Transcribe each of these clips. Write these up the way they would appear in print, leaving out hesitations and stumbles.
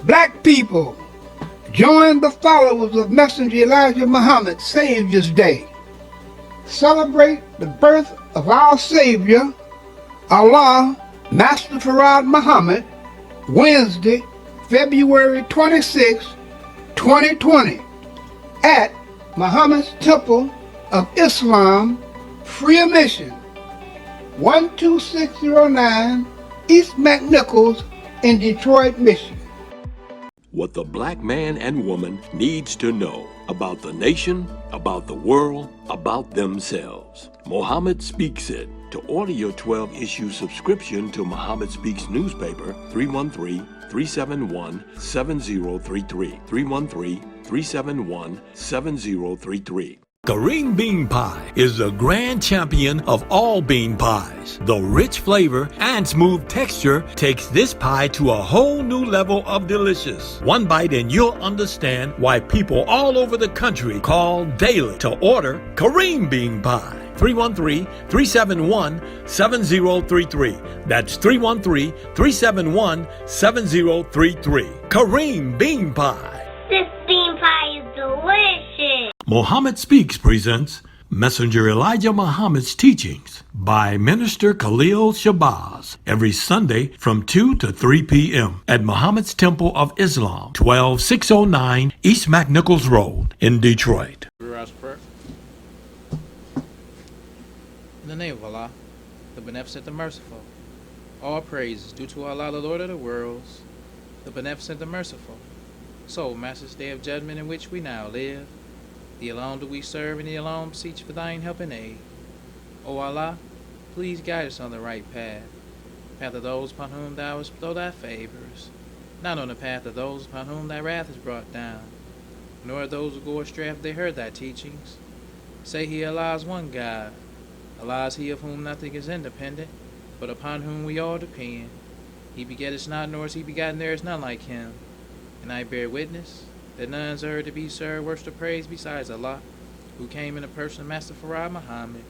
Black people, join the followers of Messenger Elijah Muhammad's Savior's Day. Celebrate the birth of our Savior, Allah, Master Farad Muhammad, Wednesday, February 26, 2020, at Muhammad's Temple of Islam, free admission, 12609 East McNichols in Detroit, Michigan. What the black man and woman needs to know about the nation, about the world, about themselves. Muhammad Speaks It. To order your 12-issue subscription to Muhammad Speaks newspaper, 313-371-7033. 313-371-7033. Kareem Bean Pie is the grand champion of all bean pies. The rich flavor and smooth texture takes this pie to a whole new level of delicious. One bite and you'll understand why people all over the country call daily to order Kareem Bean Pie. 313-371-7033. That's 313-371-7033. Kareem Bean Pie. This bean pie is delicious. Muhammad Speaks presents Messenger Elijah Muhammad's teachings by Minister Khalil Shabazz every Sunday from 2 to 3 p.m. at Muhammad's Temple of Islam, 12609 East McNichols Road in Detroit. In the name of Allah, the Beneficent, the Merciful, all praise is due to Allah, the Lord of the worlds, the Beneficent, the Merciful. So, Master's Day of Judgment in which we now live, Thee alone do we serve, and Thee alone beseech for Thine help and aid. O Allah, please guide us on the right path, path of those upon whom Thou hast bestowed Thy favors, not on the path of those upon whom Thy wrath is brought down, nor those who go astray after they heard Thy teachings. Say He, Allah is one God. Allah is He of whom nothing is independent, but upon whom we all depend. He begetteth not, nor is He begotten, there is none like Him. And I bear witness that none is heard to be served worth of praise besides Allah, who came in the person of Master Farad Muhammad.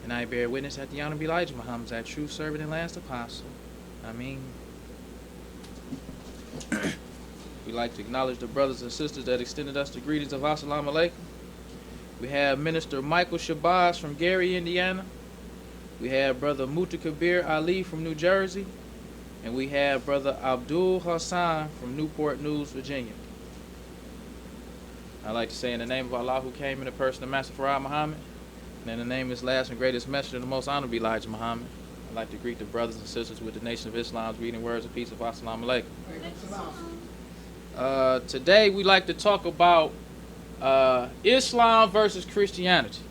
And I bear witness that the Honorable Elijah Muhammad is our true servant and last apostle. Ameen. We'd like to acknowledge the brothers and sisters that extended us the greetings of Assalamu alaikum. We have Minister Michael Shabazz from Gary, Indiana. We have Brother Mutakabir Ali from New Jersey. And we have Brother Abdul Hassan from Newport News, Virginia. I'd like to say in the name of Allah, who came in the person of Master Farad Muhammad, and in the name of His last and greatest messenger, the most honorable Elijah Muhammad, I'd like to greet the brothers and sisters with the Nation of Islam's reading words of peace of Assalamu alaikum. Today we'd like to talk about Islam versus Christianity.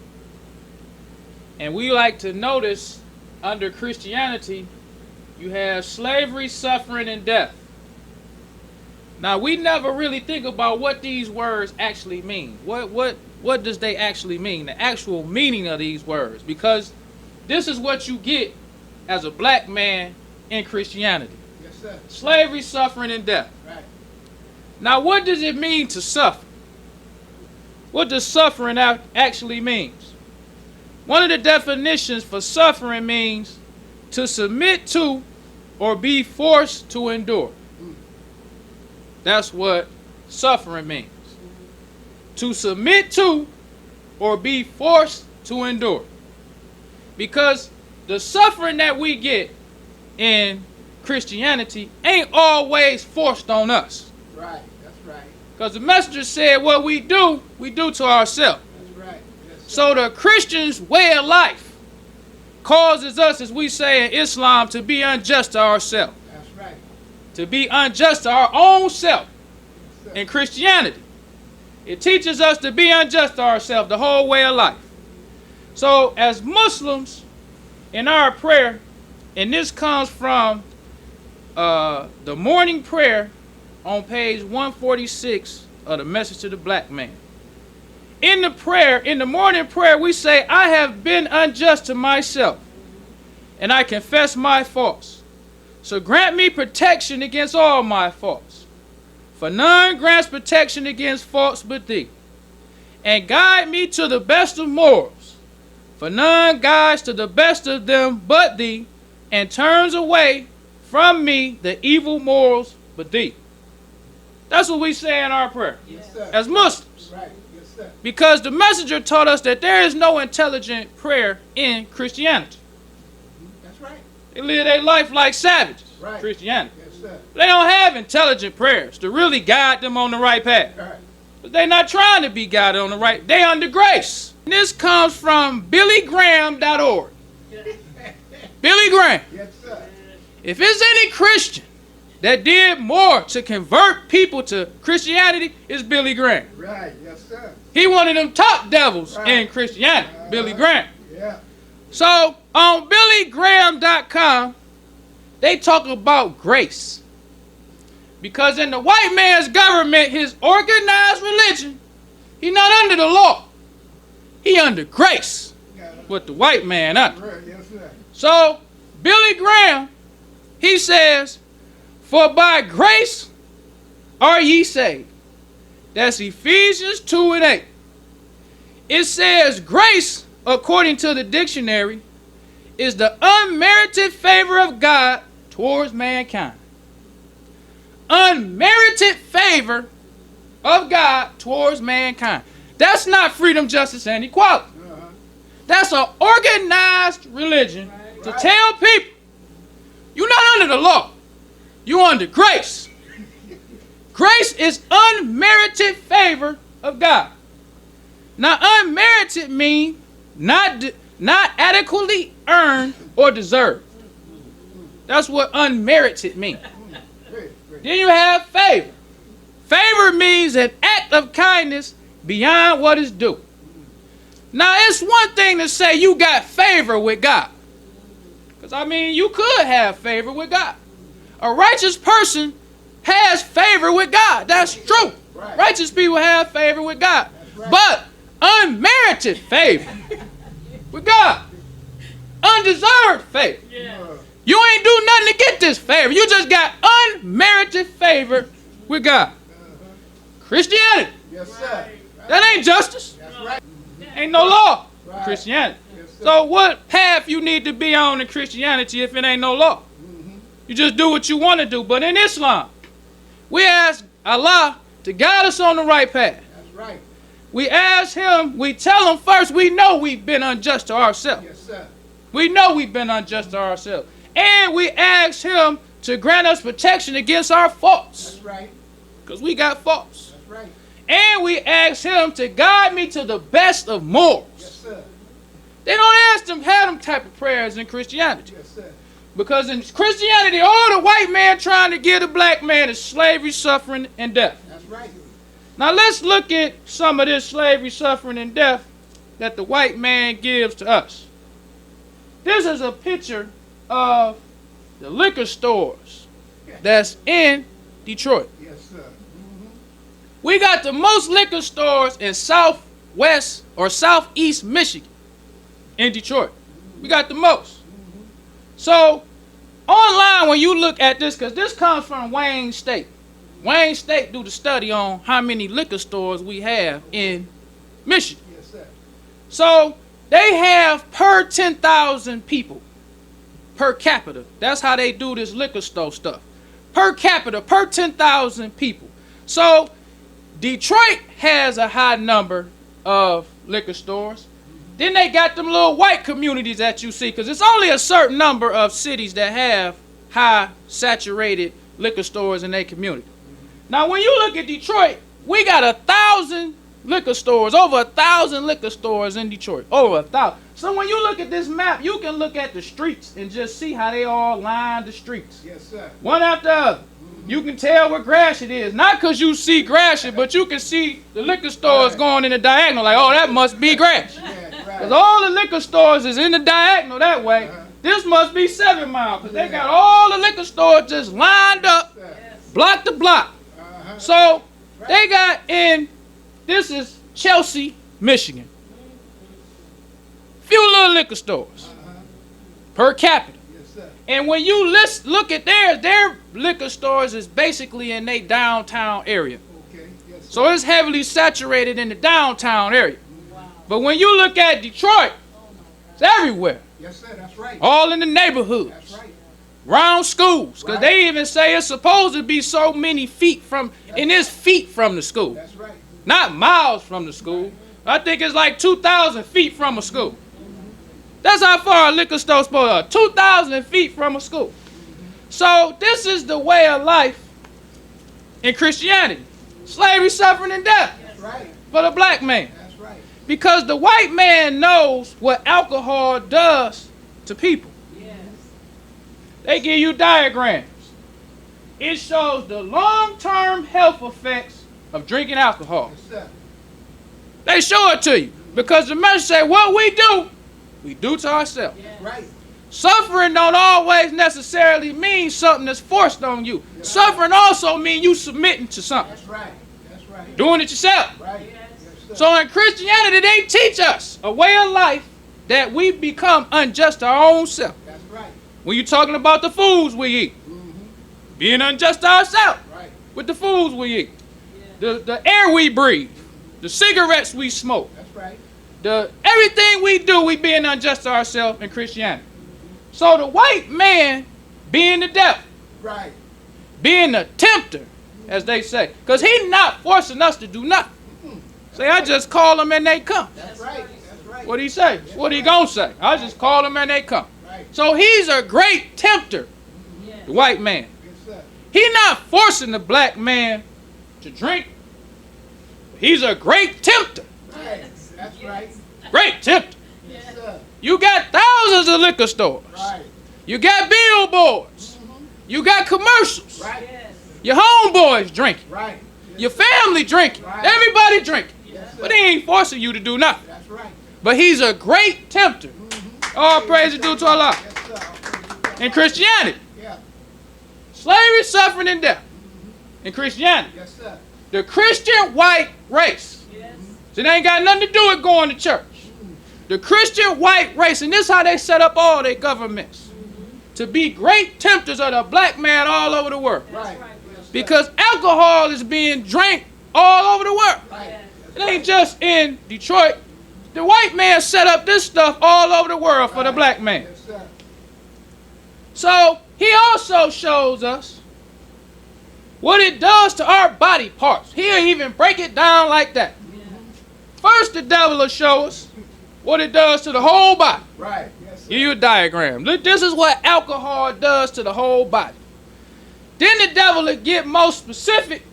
And we like to notice under Christianity, you have slavery, suffering, and death. Now, we never really think about what these words actually mean. What does they actually mean? The actual meaning of these words. Because this is what you get as a black man in Christianity. Yes, sir. Slavery, suffering, and death. Right. Now, what does it mean to suffer? What does suffering actually mean? One of the definitions for suffering means to submit to or be forced to endure. That's what suffering means. To submit to or be forced to endure. Because the suffering that we get in Christianity ain't always forced on us. Right, that's right. Because the messenger said what we do to ourselves. That's right. Yes, so the Christian's way of life causes us, as we say in Islam, to be unjust to ourselves. That's right. To be unjust to our own self. In Christianity, it teaches us to be unjust to ourselves, the whole way of life. So as Muslims, in our prayer, and this comes from the morning prayer on page 146 of the Message to the Black Man. In the morning prayer, we say, I have been unjust to myself, and I confess my faults. So grant me protection against all my faults. For none grants protection against faults but thee. And guide me to the best of morals. For none guides to the best of them but thee, and turns away from me the evil morals but thee. That's what we say in our prayer Yes, sir. as Muslims. Right. Yes, sir. Because the messenger taught us that there is no intelligent prayer in Christianity. That's right. They live their life like savages. Right. Christianity. Yes, sir. They don't have intelligent prayers to really guide them on the right path. Right. But they're not trying to be guided on the right. They under grace. And this comes from BillyGraham.org. Billy Graham. Yes, sir. If there's any Christian that did more to convert people to Christianity, it's Billy Graham. Right. Yes, sir. He one of them top devils Right. in Christianity, Billy Graham. Yeah. So on BillyGraham.com, they talk about grace. Because in the white man's government, his organized religion, he not under the law. He under grace. With the white man under. Right. Yes, sir. So Billy Graham, he says, for by grace are ye saved. That's Ephesians 2:8. It says grace, according to the dictionary, is the unmerited favor of God towards mankind. Unmerited favor of God towards mankind. That's not freedom, justice, and equality. That's an organized religion to tell people you're not under the law. You're under grace. Grace is unmerited favor of God. Now, unmerited means not adequately earned or deserved. That's what unmerited means. Then you have favor. Favor means an act of kindness beyond what is due. Now, it's one thing to say you got favor with God. Because, I mean, you could have favor with God. A righteous person has favor with God. That's true. Right. Righteous people have favor with God. Right. But unmerited favor with God. Undeserved favor. You ain't do nothing to get this favor. You just got unmerited favor with God. Christianity. Yes, sir. That ain't justice. That's right. Ain't no law in Right. Christianity. Yes, sir. So what path you need to be on in Christianity if it ain't no law? You just do what you want to do. But in Islam, we ask Allah to guide us on the right path. That's right. We ask him, we tell him first, we know we've been unjust to ourselves. Yes, sir. We know we've been unjust to ourselves. And we ask him to grant us protection against our faults. That's right. Because we got faults. That's right. And we ask him to guide me to the best of morals. Yes, sir. They don't ask them, have them type of prayers in Christianity. Yes, sir. Because in Christianity, all the white man trying to give the black man is slavery, suffering, and death. That's right. Now let's look at some of this slavery, suffering, and death that the white man gives to us. This is a picture of the liquor stores that's in Detroit. Yes, sir. We got the most liquor stores in southwest or southeast Michigan in Detroit. We got the most. So online when you look at this, because this comes from Wayne State. Wayne State do the study on how many liquor stores we have in Michigan. Yes, sir. So they have per 10,000 people per capita. That's how they do this liquor store stuff. Per capita, per 10,000 people. So Detroit has a high number of liquor stores. Then they got them little white communities that you see, because it's only a certain number of cities that have high saturated liquor stores in their community. Now, when you look at Detroit, we got 1,000 liquor stores, over 1,000 liquor stores in Detroit, over 1,000. So when you look at this map, you can look at the streets and just see how they all line the streets. Yes, sir. One after the other. You can tell where Gratiot is. Not because you see Gratiot, but you can see the liquor stores going in the diagonal. Like, oh, that must be Gratiot. Because all the liquor stores is in the diagonal that way. This must be 7 Mile. Because they got all the liquor stores just lined up, block to block. So they got in, this is Chelsea, Michigan. Few little liquor stores per capita. And when you look at theirs, their liquor stores is basically in their downtown area. Okay. Yes, sir. So it's heavily saturated in the downtown area. But when you look at Detroit, it's everywhere. Yes, sir. That's right. All in the neighborhoods. That's right. round schools, because they even say it's supposed to be so many feet from, and it's feet from the school. That's right. Not miles from the school. I think it's like 2,000 feet from a school. That's how far a liquor store's supposed to be, 2,000 feet from a school. So this is the way of life in Christianity. Slavery, suffering, and death That's right. for the black man. That's right. Because the white man knows what alcohol does to people. They give you diagrams. It shows the long-term health effects of drinking alcohol. Yes, sir. They show it to you. Because the message say, what we do to ourselves. That's right. Suffering don't always necessarily mean something that's forced on you. Suffering also means you submitting to something. That's right. That's right. Doing it yourself. Right. Yes, sir. So in Christianity, they teach us a way of life that we become unjust to our own self. That's right. When you're talking about the foods we eat, being unjust to ourselves Right. with the foods we eat, the air we breathe, the cigarettes we smoke, That's right. everything we do, we being unjust to ourselves in Christianity. So the white man being the devil, Right. being the tempter, as they say, because he's not forcing us to do nothing. Say, I just call them and they come. That's right. That's right. What he say? What he gonna say? I just call them and they come. Right. So he's a great tempter, the white man. Yes, sir. He's not forcing the black man to drink. He's a great tempter. Right. That's right. Great tempter. Yes, sir. You got thousands of liquor stores. Right. You got billboards. You got commercials. Right. Your homeboys drinking. Right. Your family drinking. Right. Everybody drinking. Yes, sir. But he ain't forcing you to do nothing. That's right. But he's a great tempter. All praise is due to Allah. Yes, sir. In Christianity, Yeah. slavery, suffering, and death. In Christianity, Yes, sir. the Christian white race. So it ain't got nothing to do with going to church. The Christian white race, and this is how they set up all their governments. To be great tempters of the black man all over the world. Right. Yes, sir. Because alcohol is being drank all over the world. Right. It ain't just in Detroit. The white man set up this stuff all over the world for the black man. Yes, sir. So he also shows us what it does to our body parts. He'll even break it down like that. First, the devil will show us what it does to the whole body. Right. Yes, sir. Give you a diagram. Look, this is what alcohol does to the whole body. Then the devil will get more specific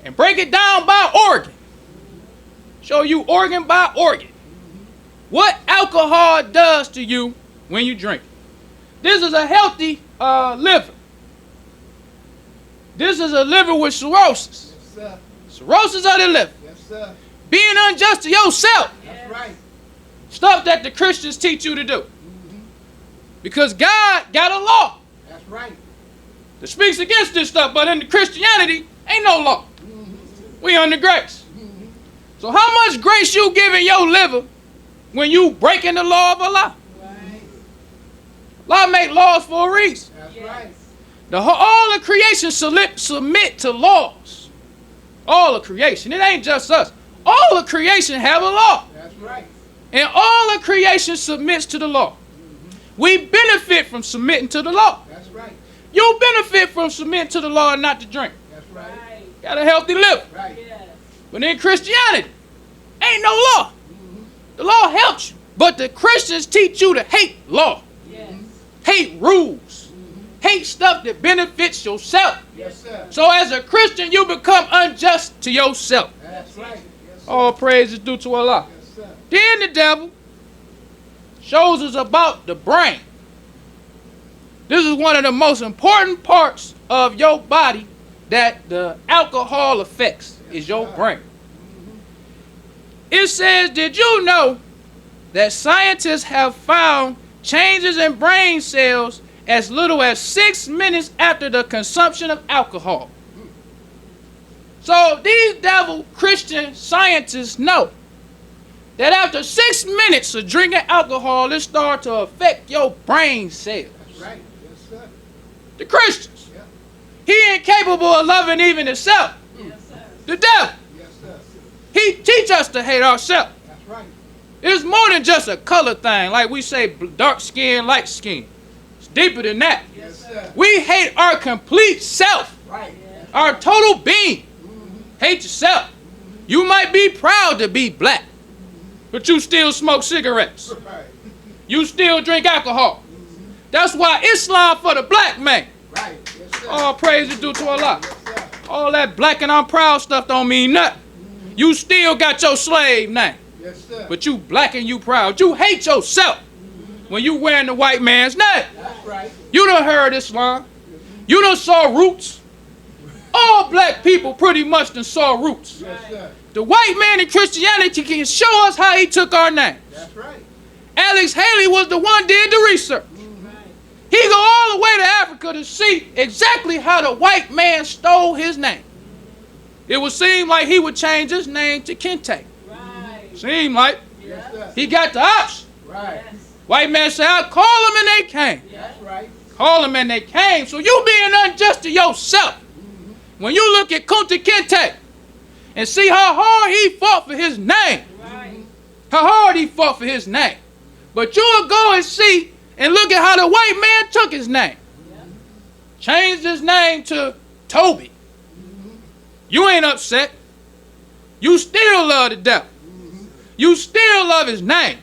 and break it down by organ. Show you organ by organ what alcohol does to you when you drink. This is a healthy liver. This is a liver with cirrhosis. Yes, sir. Cirrhosis of the liver. Yes, sir. Being unjust to yourself. That's right. Stuff that the Christians teach you to do. Because God got a law That's right. that speaks against this stuff, but in the Christianity, ain't no law. We under grace. So how much grace you giving your liver when you breaking the law of Allah? Right. Allah make laws for a reason. That's right. All of creation submit to laws. All of creation. It ain't just us. All of creation have a law. That's right. And all of creation submits to the law. We benefit from submitting to the law. That's right. You benefit from submitting to the law and not to drink. That's right. Got a healthy liver. Right. But in Christianity, ain't no law. The law helps you. But the Christians teach you to hate law. Hate rules. Hate stuff that benefits yourself. Yes, sir. So as a Christian, you become unjust to yourself. That's right. Yes, sir. All praise is due to Allah. Yes, sir. Then the devil shows us about the brain. This is one of the most important parts of your body that the alcohol affects is your brain. It says, did you know that scientists have found changes in brain cells as little as 6 minutes after the consumption of alcohol? So these devil Christian scientists know that after 6 minutes of drinking alcohol, it starts to affect your brain cells. That's right. Yes, sir. The Christians. Yeah. He incapable of loving even himself. The devil. Yes, sir. He teach us to hate ourselves. That's right. It's more than just a color thing, like we say dark skin, light skin. It's deeper than that. Yes, sir. We hate our complete self, Right. our total being. Hate yourself. You might be proud to be black, but you still smoke cigarettes. Right. You still drink alcohol. That's why Islam for the black man. Right. Yes, sir. All praise is due to Allah. Yes, sir. All that black and I'm proud stuff don't mean nothing. You still got your slave name, Yes, sir. but you black and you proud. You hate yourself when you wearing the white man's name. That's right. You done heard Islam. You done saw Roots. All black people pretty much done saw Roots. Yes, sir. The white man in Christianity can show us how he took our name. That's right. Alex Haley was the one did the research. He go all the way to Africa to see exactly how the white man stole his name. It would seem like he would change his name to Kente. Right. Seem like Yes, sir. he got the option. Right. White man said, I call them and they came. That's right. Call them and they came. So you being unjust to yourself. When you look at Kunta Kinte and see how hard he fought for his name. Right. How hard he fought for his name. But you'll go and see and look at how the white man took his name. Changed his name to Toby. You ain't upset. You still love the devil. You still love his name.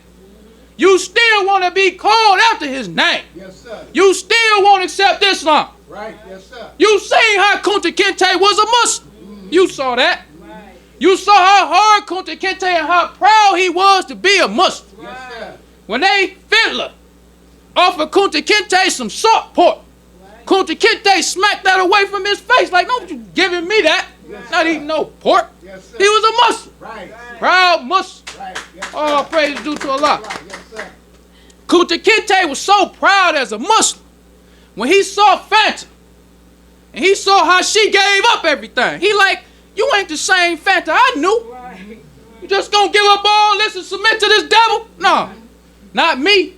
You still want to be called after his name. Yes, sir. You still won't accept Islam. Right. Yes, sir. You seen how Kunta Kinte was a Muslim. You saw that. Right. You saw how hard Kunta Kinte and how proud he was to be a Muslim. Yes, sir. When they fiddler offered Kunta Kinte some salt pork, Kunta Kinte smacked that away from his face like, don't you giving me that. Yes, Not sir. eating no pork. Yes, sir. He was a Muslim. Right. Proud Muslim. Right. Yes, sir. All praise due to Allah. Right. Yes, sir. Kunta Kinte was so proud as a Muslim when he saw Fanta and he saw how she gave up everything. He like, you ain't the same Fanta I knew. Right. You just gonna give up all this and submit to this devil? No, not me.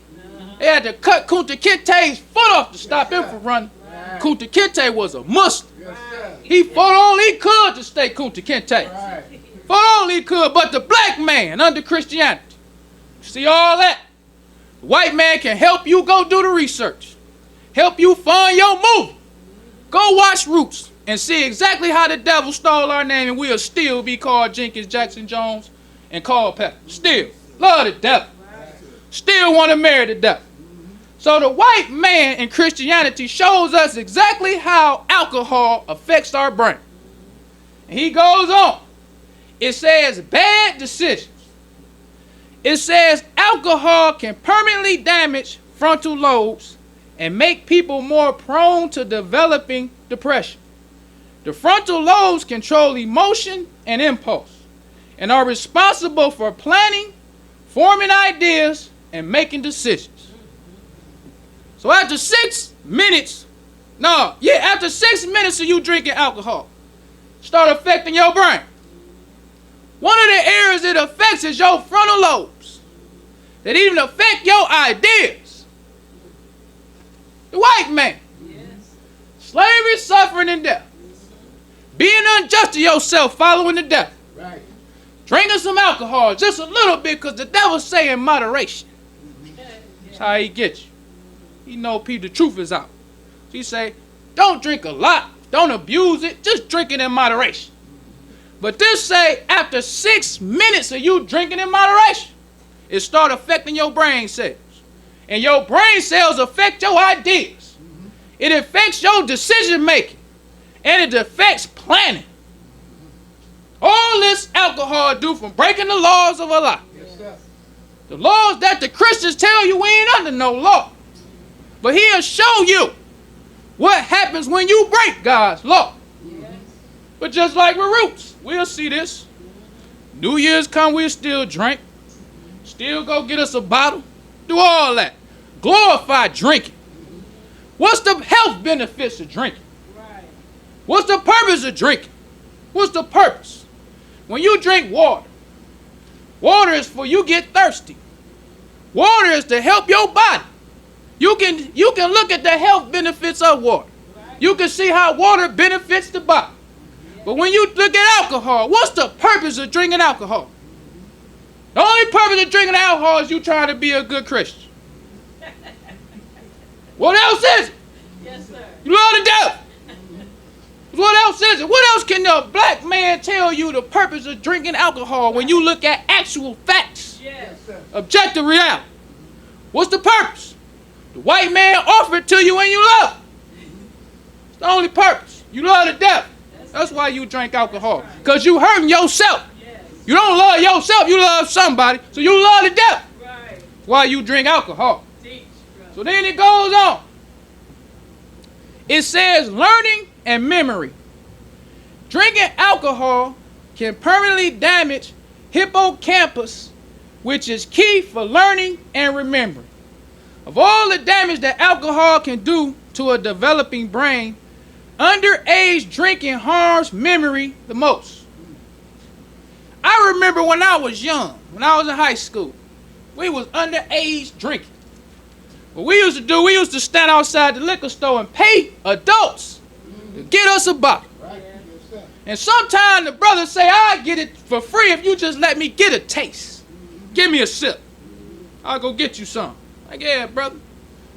They had to cut Kunta Kinte's foot off to stop him from running. Right. Kunta Kinte was a Muslim. Yes, sir. He fought all he could to stay Kunta Kinte. Right. Fought all he could, but the black man under Christianity. See all that? The white man can help you go do the research. Help you fund your movie. Go watch Roots and see exactly how the devil stole our name and we'll still be called Jenkins, Jackson, Jones, and Culpepper. Still. Love the devil. Still want to marry the devil. So the white man in Christianity shows us exactly how alcohol affects our brain. And he goes on. It says bad decisions. It says alcohol can permanently damage frontal lobes and make people more prone to developing depression. The frontal lobes control emotion and impulse and are responsible for planning, forming ideas, and making decisions. So after 6 minutes of you drinking alcohol, start affecting your brain. One of the areas it affects is your frontal lobes that even affect your ideas. The white man. Yes. Slavery, suffering, and death. Being unjust to yourself, following the devil. Right. Drinking some alcohol, just a little bit, because the devil's saying moderation. That's how he gets you. He know people, the truth is out. So he say, don't drink a lot, don't abuse it, just drink it in moderation. But this say, after 6 minutes of you drinking in moderation, it start affecting your brain cells. And your brain cells affect your ideas. It affects your decision making. And it affects planning. All this alcohol do from breaking the laws of Allah. Yes, sir. The laws that the Christians tell you we ain't under no law. But he'll show you what happens when you break God's law. Yes. But just like with Roots, we'll see this. New Year's come, we'll still drink. Still go get us a bottle. Do all that. Glorify drinking. What's the health benefits of drinking? Right. What's the purpose of drinking? What's the purpose? When you drink water, water is for you get thirsty. Water is to help your body. You can look at the health benefits of water. You can see how water benefits the body. But when you look at alcohol, what's the purpose of drinking alcohol? The only purpose of drinking alcohol is you trying to be a good Christian. What else is it? Yes, sir. You love the devil. What else is it? What else can a black man tell you the purpose of drinking alcohol when you look at actual facts? Yes. Objective reality. What's the purpose? The white man offered it to you and you love it. It's the only purpose. You love the devil. That's why you drink alcohol. Because you hurting yourself. You don't love yourself, you love somebody. So you love the devil. Right. Why you drink alcohol. Teach, brother. So then it goes on. It says learning and memory. Drinking alcohol can permanently damage hippocampus, which is key for learning and remembering. Of all the damage that alcohol can do to a developing brain, underage drinking harms memory the most. I remember when I was young, when I was in high school, we was underage drinking. What we used to do, we used to stand outside the liquor store and pay adults to get us a bottle. And sometimes the brothers say, I'll get it for free if you just let me get a taste. Give me a sip. I'll go get you some. Like, yeah, brother,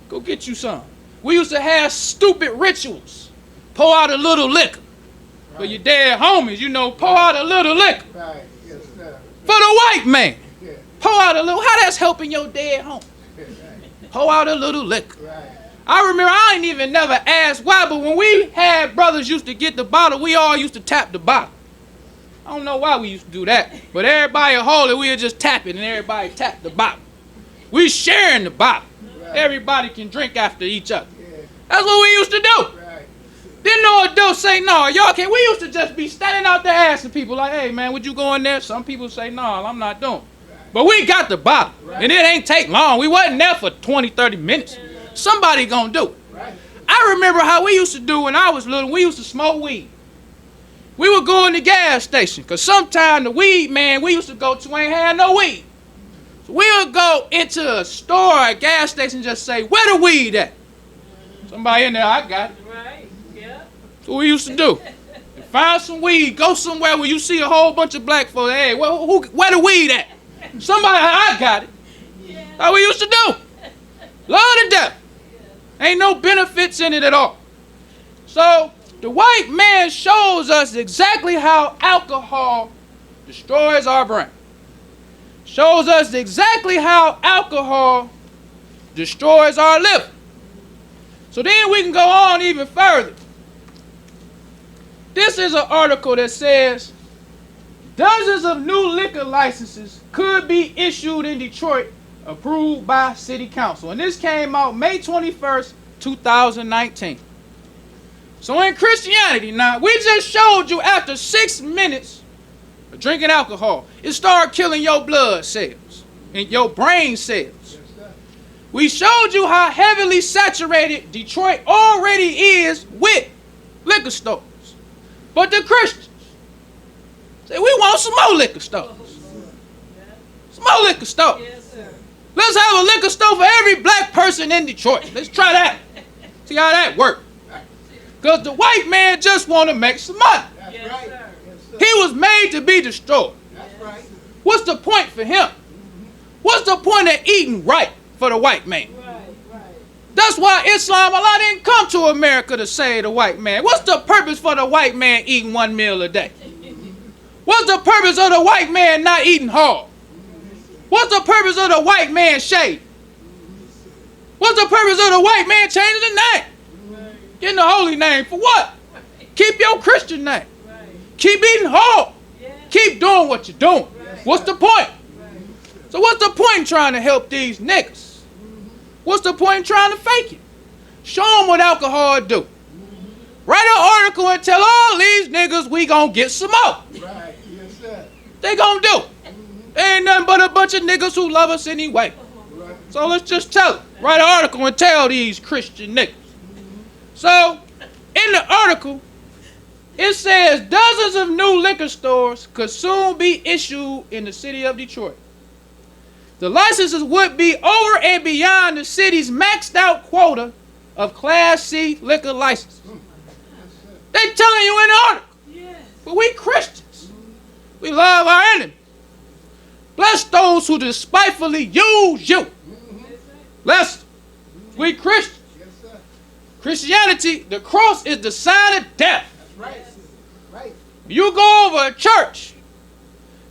go get you some. We used to have stupid rituals. Pour out a little liquor. For your dead homies, you know, pour out a little liquor. Right. Yes, sir. For the white man, Yeah. pour out a little. How that's helping your dead homies? Pour out a little liquor. Right. I remember I ain't even never asked why, but when we had brothers used to get the bottle, we all used to tap the bottle. I don't know why we used to do that, but everybody hold it, we would just tap it and everybody tap the bottle. We sharing the bottle. Right. Everybody can drink after each other. Yeah. That's what we used to do. Right. Didn't no adults say no, y'all can't. We used to just be standing out there asking people like, hey man, would you go in there? Some people say no, I'm not doing. But we got the bottle, and it ain't take long. We wasn't there for 20, 30 minutes. Somebody gonna do it. Right. I remember how we used to do when I was little. We used to smoke weed. We would go in the gas station, because sometimes the weed man we used to go to ain't had no weed. So we would go into a store or a gas station and just say, where the weed at? Somebody in there, I got it. Right. Yeah. That's what we used to do. Find some weed, go somewhere where you see a whole bunch of black folks. Hey, where the weed at? Somebody, I got it. Yeah. That's what we used to do. Love to death. Ain't no benefits in it at all. So the white man shows us exactly how alcohol destroys our brain. Shows us exactly how alcohol destroys our liver. So then we can go on even further. This is an article that says dozens of new liquor licenses could be issued in Detroit, approved by City Council. And this came out May 21st, 2019. So in Christianity, now, we just showed you after 6 minutes of drinking alcohol, it started killing your blood cells and your brain cells. We showed you how heavily saturated Detroit already is with liquor stores. But the Christians say, we want some more liquor stores. Some more liquor stores. Yes, sir. Let's have a liquor store for every black person in Detroit. Let's try that. See how that works. Because the white man just want to make some money. That's Yes, right. sir. Yes, sir. He was made to be destroyed. That's right. What's the point for him? What's the point of eating right for the white man? Right. Right. That's why Islam, Allah didn't come to America to save the white man. What's the purpose for the white man eating one meal a day? What's the purpose of the white man not eating hard? What's the purpose of the white man shaving? What's the purpose of the white man changing the name? Getting the holy name for what? Keep your Christian name. Right. Keep eating hard. Yeah. Keep doing what you're doing. Right. What's the point? Right. So what's the point in trying to help these niggas? What's the point in trying to fake it? Show them what alcohol do. Write an article and tell all these niggas we gonna get some more. Right. Yes, sir. They gonna do. They ain't nothing but a bunch of niggas who love us anyway. Right. So let's just tell them. Write an article and tell these Christian niggas. So in the article, it says dozens of new liquor stores could soon be issued in the city of Detroit. The licenses would be over and beyond the city's maxed out quota of Class C liquor licenses. They telling you in the article. Yes. But we Christians. We love our enemies. Bless those who despitefully use you. Bless them. We Christians. Yes, Christianity, the cross is the sign of death. Right. Right. You go over a church,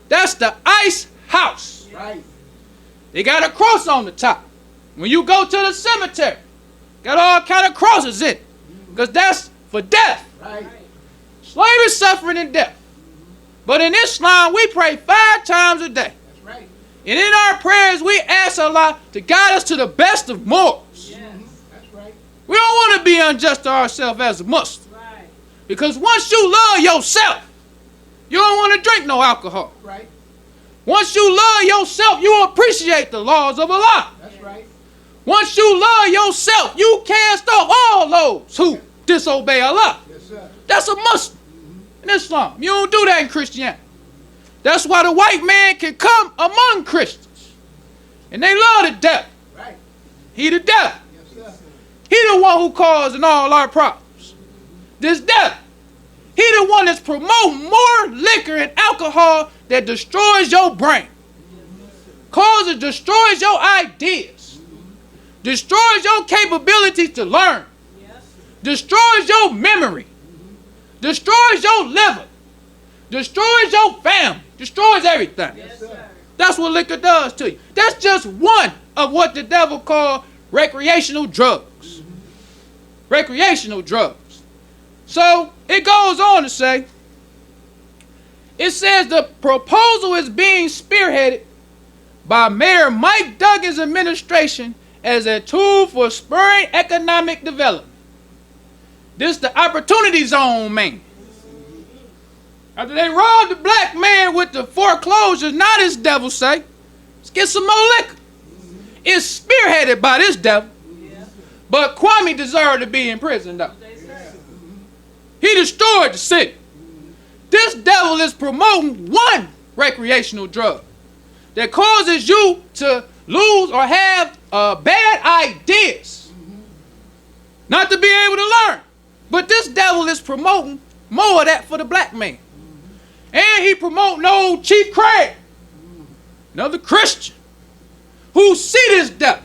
that's the ice house. Right. They got a cross on the top. When you go to the cemetery, got all kind of crosses in it, because that's for death. Right. Slavery, suffering, and death. But in Islam, we pray 5 times a day. That's right. And in our prayers, we ask Allah to guide us to the best of morals. Yes. That's right. We don't want to be unjust to ourselves as a Muslim. Right. Because once you love yourself, you don't want to drink no alcohol. Right. Once you love yourself, you appreciate the laws of Allah. That's right. Once you love yourself, you cast off all those who disobey Allah. Yes, sir. That's a Muslim in Islam. You don't do that in Christianity. That's why the white man can come among Christians. And they love the devil. Right. He the devil. Yes, sir. He the one who causing all our problems. This devil. He the one that's promoting more liquor and alcohol that destroys your brain. Destroys your ideas. Destroys your capabilities to learn. Yes. Destroys your memory. Destroys your liver. Destroys your family. Destroys everything. Yes, sir. That's what liquor does to you. That's just one of what the devil called recreational drugs. Recreational drugs. So it goes on to say, it says the proposal is being spearheaded by Mayor Mike Duggan's administration as a tool for spurring economic development. This the opportunity zone, man. After they robbed the black man with the foreclosures, now this devil say, let's get some more liquor. It's spearheaded by this devil. Yeah. But Kwame deserved to be in prison, though. They say. He destroyed the city. This devil is promoting one recreational drug that causes you to lose or have bad ideas. Not to be able to learn. But this devil is promoting more of that for the black man. And he promoting old Chief Craig, another Christian, who see this devil.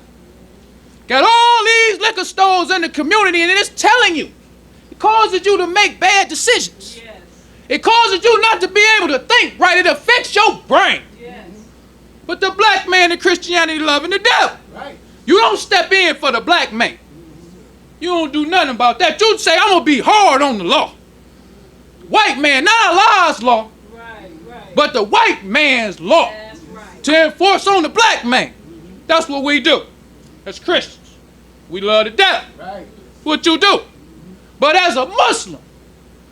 Got all these liquor stores in the community, and it's telling you, it causes you to make bad decisions. Yes. It causes you not to be able to think right. It affects your brain. Yes. But the black man in Christianity loving the devil. Right. You don't step in for the black man. You don't do nothing about that. You say, I'm going to be hard on the law. White man, not Allah's law, Right. Right. but the white man's law That's right. to enforce on the black man. That's what we do as Christians. We love the devil. Right. What you do. But as a Muslim,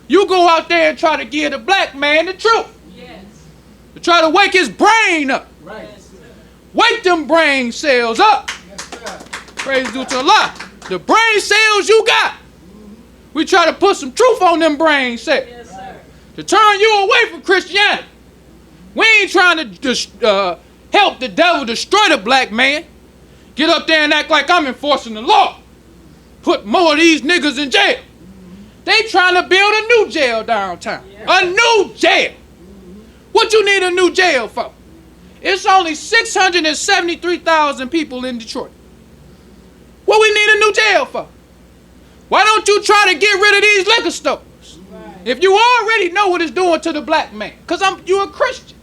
you go out there and try to give the black man the truth. Yes. To try to wake his brain up. Right. Yes, sir. Wake them brain cells up. Yes, sir. Praise due to Allah. The brain cells you got. We try to put some truth on them brain cells. Yes, sir. To turn you away from Christianity. We ain't trying to help the devil destroy the black man. Get up there and act like I'm enforcing the law. Put more of these niggas in jail. They trying to build a new jail downtown. Yeah. A new jail. What you need a new jail for? It's only 673,000 people in Detroit. What we need a new jail for? Why don't you try to get rid of these liquor stores? Right. If you already know what it's doing to the black man. Because you're a Christian.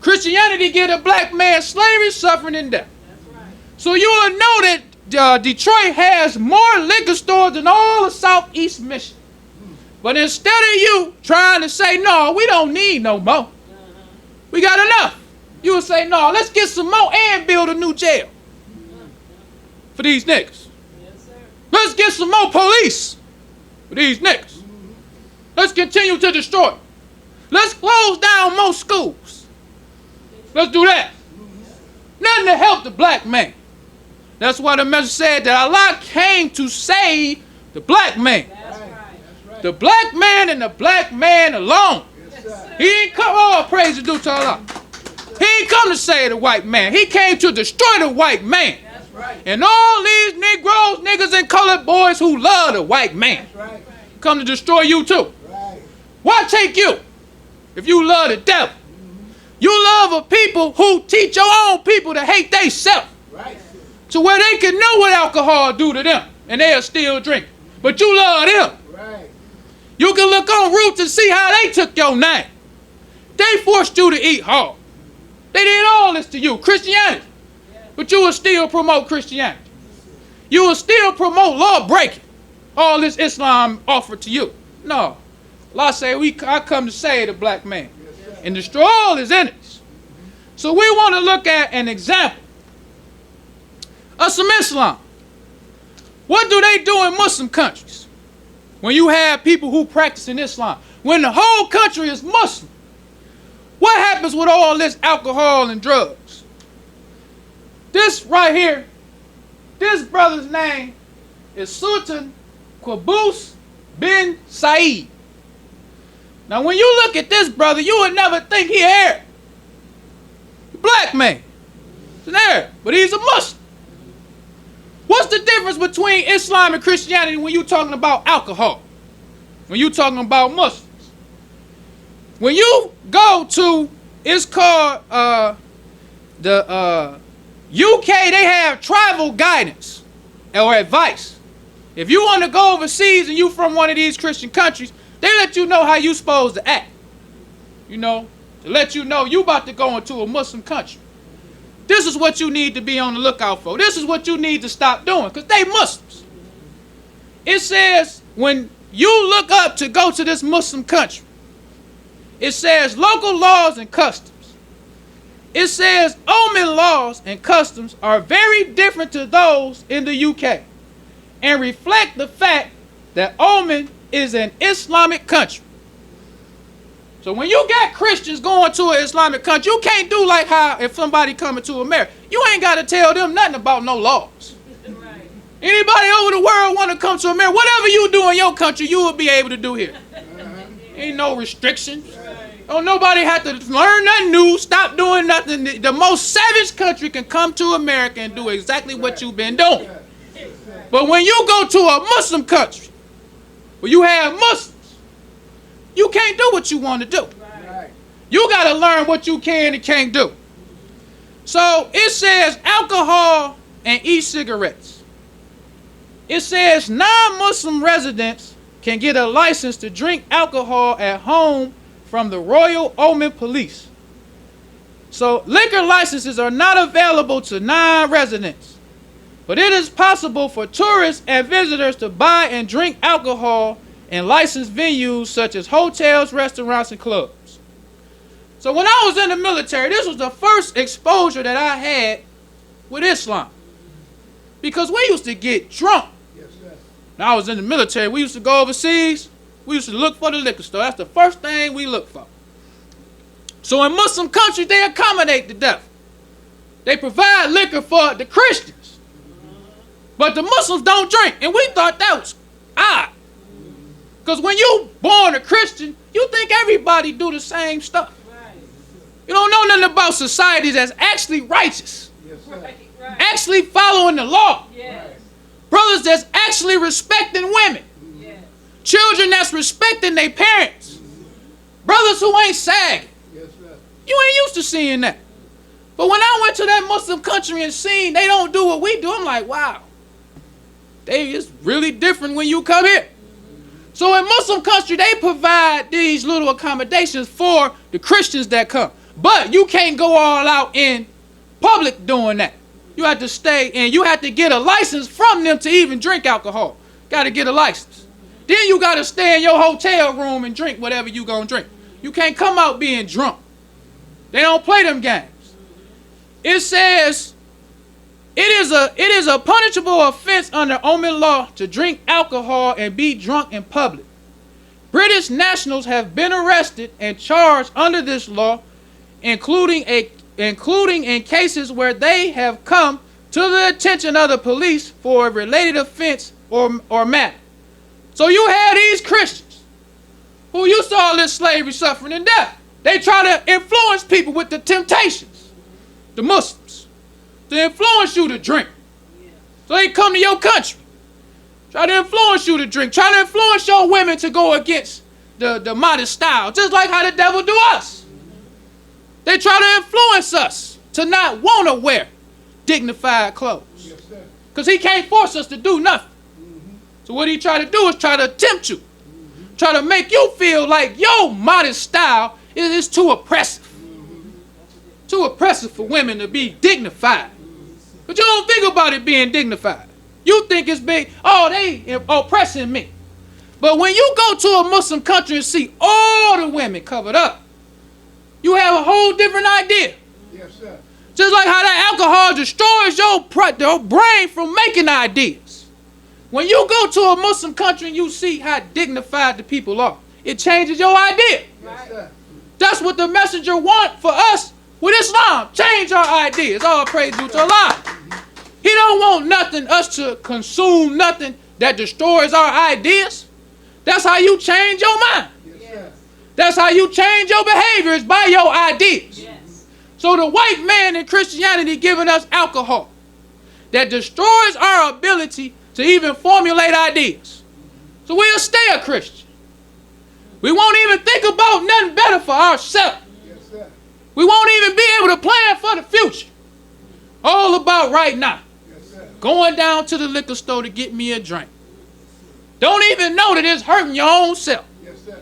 Christianity give the black man slavery, suffering, and death. That's right. So you will know that Detroit has more liquor stores than all of Southeast Michigan. But instead of you trying to say, no, we don't need no more. We got enough. You will say, no, let's get some more and build a new jail for these niggas. Yes, sir. Let's get some more police for these niggas. Let's continue to destroy. Let's close down more schools. Let's do that. Nothing to help the black man. That's why the message said that Allah came to save the black man. That's right. That's right. The black man and the black man alone. Yes, sir. He ain't come, all praise is due to Allah. He ain't come to save the white man. He came to destroy the white man. That's Right. And all these Negroes, niggas, and colored boys who love the white man That's right. come to destroy you too. Right. Why take you if you love the devil? You love a people who teach your own people to hate theyself Right. to where they can know what alcohol do to them and they'll still drink. but you love them. Right. You can look on Roots and see how they took your name. They forced you to eat hard. They did all this to you, Christianity. But you will still promote Christianity. You will still promote law breaking. All this Islam offered to you. No. Allah say, I come to save the black man and destroy all his enemies. So we want to look at an example of some Islam. What do they do in Muslim countries? When you have people who practice in Islam, when the whole country is Muslim, what happens with all this alcohol and drugs? This right here, this brother's name is Sultan Qaboos bin Said. Now when you look at this brother, you would never think he Arab. Black man. He's an Arab, but he's a Muslim. What's the difference between Islam and Christianity when you're talking about alcohol? When you're talking about Muslims? When you go to, it's called the UK, they have travel guidance or advice. If you want to go overseas and you from one of these Christian countries, they let you know how you supposed to act. You know, to let you know you about to go into a Muslim country. This is what you need to be on the lookout for. This is what you need to stop doing, because they Muslims. It says when you look up to go to this Muslim country, it says local laws and customs. It says Oman laws and customs are very different to those in the UK and reflect the fact that Oman is an Islamic country. So when you got Christians going to an Islamic country, you can't do like how if somebody coming to America, you ain't got to tell them nothing about no laws. Right. Anybody over the world want to come to America, whatever you do in your country, you will be able to do here. Ain't no restrictions. Right. Don't nobody have to learn nothing new, stop doing nothing. The most savage country can come to America and do exactly what you've been doing. But when you go to a Muslim country, where you have Muslims, you can't do what you want to do. Right. You got to learn what you can and can't do. So it says alcohol and e-cigarettes. It says non-Muslim residents can get a license to drink alcohol at home from the Royal Oman Police. So liquor licenses are not available to non-residents, but it is possible for tourists and visitors to buy and drink alcohol in licensed venues such as hotels, restaurants, and clubs. So when I was in the military, this was the first exposure that I had with Islam. Because we used to get drunk. Yes, sir. When I was in the military, we used to go overseas. We used to look for the liquor store. That's the first thing we look for. So in Muslim countries, they accommodate the devil. They provide liquor for the Christians. But the Muslims don't drink. And we thought that was odd. Because when you born a Christian, you think everybody do the same stuff. Right. You don't know nothing about society that's actually righteous. Yes, sir. Right. Right. Actually following the law. Yes. Brothers that's actually respecting women. Yes. Children that's respecting their parents. Brothers who ain't sagging. Yes, sir. You ain't used to seeing that. But when I went to that Muslim country and seen they don't do what we do, I'm like, wow. It's really different when you come here. So in Muslim country, they provide these little accommodations for the Christians that come. But you can't go all out in public doing that. You have to stay and you have to get a license from them to even drink alcohol. Got to get a license. Then you got to stay in your hotel room and drink whatever you gonna drink. You can't come out being drunk. They don't play them games. It says it is a punishable offense under Oman law to drink alcohol and be drunk in public. British nationals have been arrested and charged under this law, including in cases where they have come to the attention of the police for a related offense or matter. So you have these Christians who used to all this slavery, suffering, and death. They try to influence people with the temptations, the Muslims, to influence you to drink. So they come to your country, try to influence you to drink, try to influence your women to go against the modest style, just like how the devil do us. They try to influence us to not want to wear dignified clothes. Yes, sir. Because he can't force us to do nothing. So what he try to do is try to tempt you. Try to make you feel like your modest style is too oppressive. Too oppressive for women to be dignified. But you don't think about it being dignified. You think it's big, oh, they oppressing me. But when you go to a Muslim country and see all the women covered up, you have a whole different idea. Yes, sir. Just like how that alcohol destroys your brain from making ideas. When you go to a Muslim country and you see how dignified the people are, it changes your idea. Yes, sir. That's what the messenger want for us with Islam. Change our ideas. All praise due to Allah. He don't want us to consume nothing that destroys our ideas. That's how you change your mind. Yes, sir. That's how you change your behaviors, by your ideas. Yes. So the white man in Christianity giving us alcohol that destroys our ability to even formulate ideas. So we'll stay a Christian. We won't even think about nothing better for ourselves. Yes, sir. We won't even be able to plan for the future. All about right now. Yes, sir. Going down to the liquor store to get me a drink. Don't even know that it's hurting your own self. Yes, sir.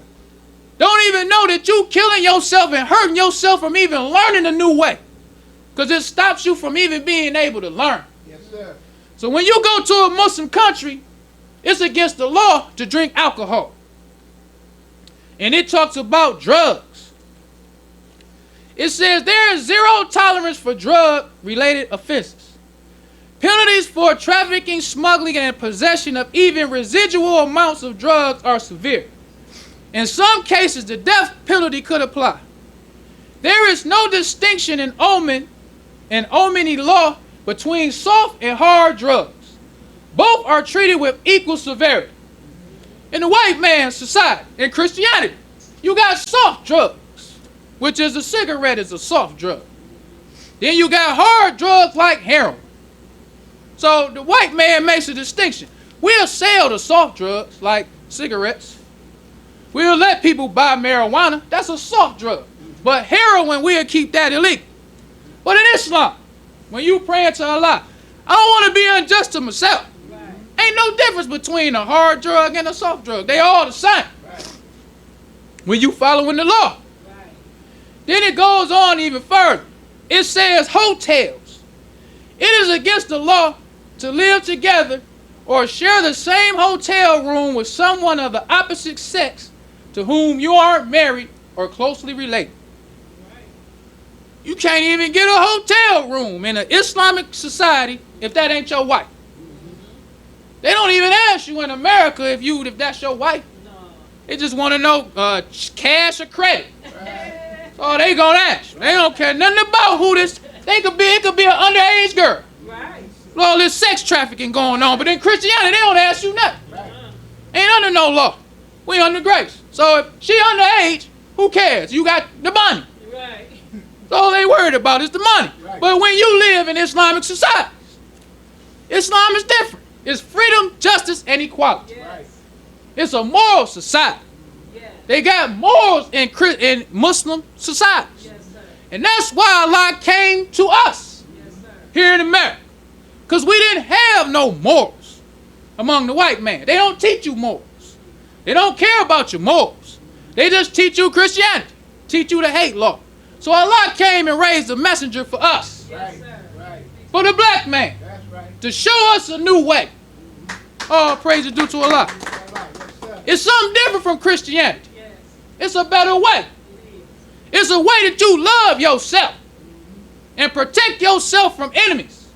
Don't even know that you killing yourself and hurting yourself from even learning a new way. Because it stops you from even being able to learn. Yes, sir. So when you go to a Muslim country, it's against the law to drink alcohol. And it talks about drugs. It says there is zero tolerance for drug-related offenses. Penalties for trafficking, smuggling, and possession of even residual amounts of drugs are severe. In some cases, the death penalty could apply. There is no distinction in Omani law between soft and hard drugs. Both are treated with equal severity. In the white man's society, in Christianity, you got soft drugs, which is a cigarette is a soft drug. Then you got hard drugs like heroin. So the white man makes a distinction. We'll sell the soft drugs like cigarettes. We'll let people buy marijuana. That's a soft drug. But heroin, we'll keep that illegal. But in Islam, when you praying to Allah, I don't want to be unjust to myself. Right. Ain't no difference between a hard drug and a soft drug. They all the same. Right. When you following the law. Right. Then it goes on even further. It says hotels. It is against the law to live together or share the same hotel room with someone of the opposite sex to whom you aren't married or closely related. Right. You can't even get a hotel room in an Islamic society if that ain't your wife. They don't even ask you in America if that's your wife. No. They just want to know cash or credit. Right. That's all they gonna ask. They don't care nothing about who this. It could be an underage girl. Right. All this sex trafficking going on, but in Christianity they don't ask you nothing. Right. Ain't under no law. We under grace. So if she underage, who cares? You got the money. Right. That's all they worried about is the money. Right. But when you live in Islamic societies, Islam is different. It's freedom, justice, and equality. Yes. It's a moral society. Yes. They got morals in Muslim societies. Yes, sir. And that's why Allah came to us Yes, sir. here in America. Because we didn't have no morals among the white man. They don't teach you morals. They don't care about your morals. They just teach you Christianity. Teach you the hate law. So Allah came and raised a messenger for us. Yes, sir. Right. For the black man. That's right. To show us a new way. All praise is due to Allah. All right. Yes, sir. It's something different from Christianity. Yes. It's a better way. It It's a way that you love yourself and protect yourself from enemies.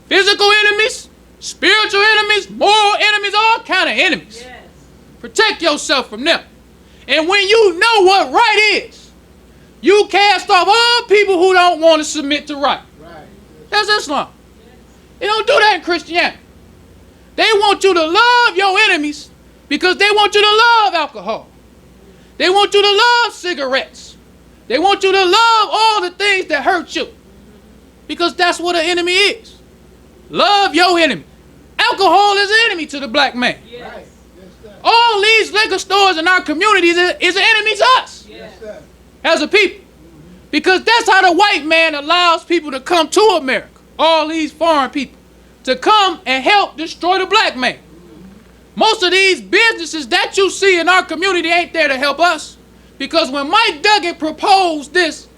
Physical enemies, spiritual enemies, moral enemies, all kind of enemies. is. Yes. Protect yourself from them. And when you know what right is, you cast off all people who don't want to submit to right. Right. That's Islam. They don't do that in Christianity. They want you to love your enemies because they want you to love alcohol. They want you to love cigarettes. They want you to love all the things that hurt you. Because that's what an enemy is. Love your enemy. Alcohol is an enemy to the black man. Yes. Right. Yes, sir. All these liquor stores in our communities is an enemy to us Yes. Yes, sir. as a people. Because that's how the white man allows people to come to America. All these foreign people. To come and help destroy the black man. Most of these businesses that you see in our community ain't there to help us. Because when Mike Duggan proposed this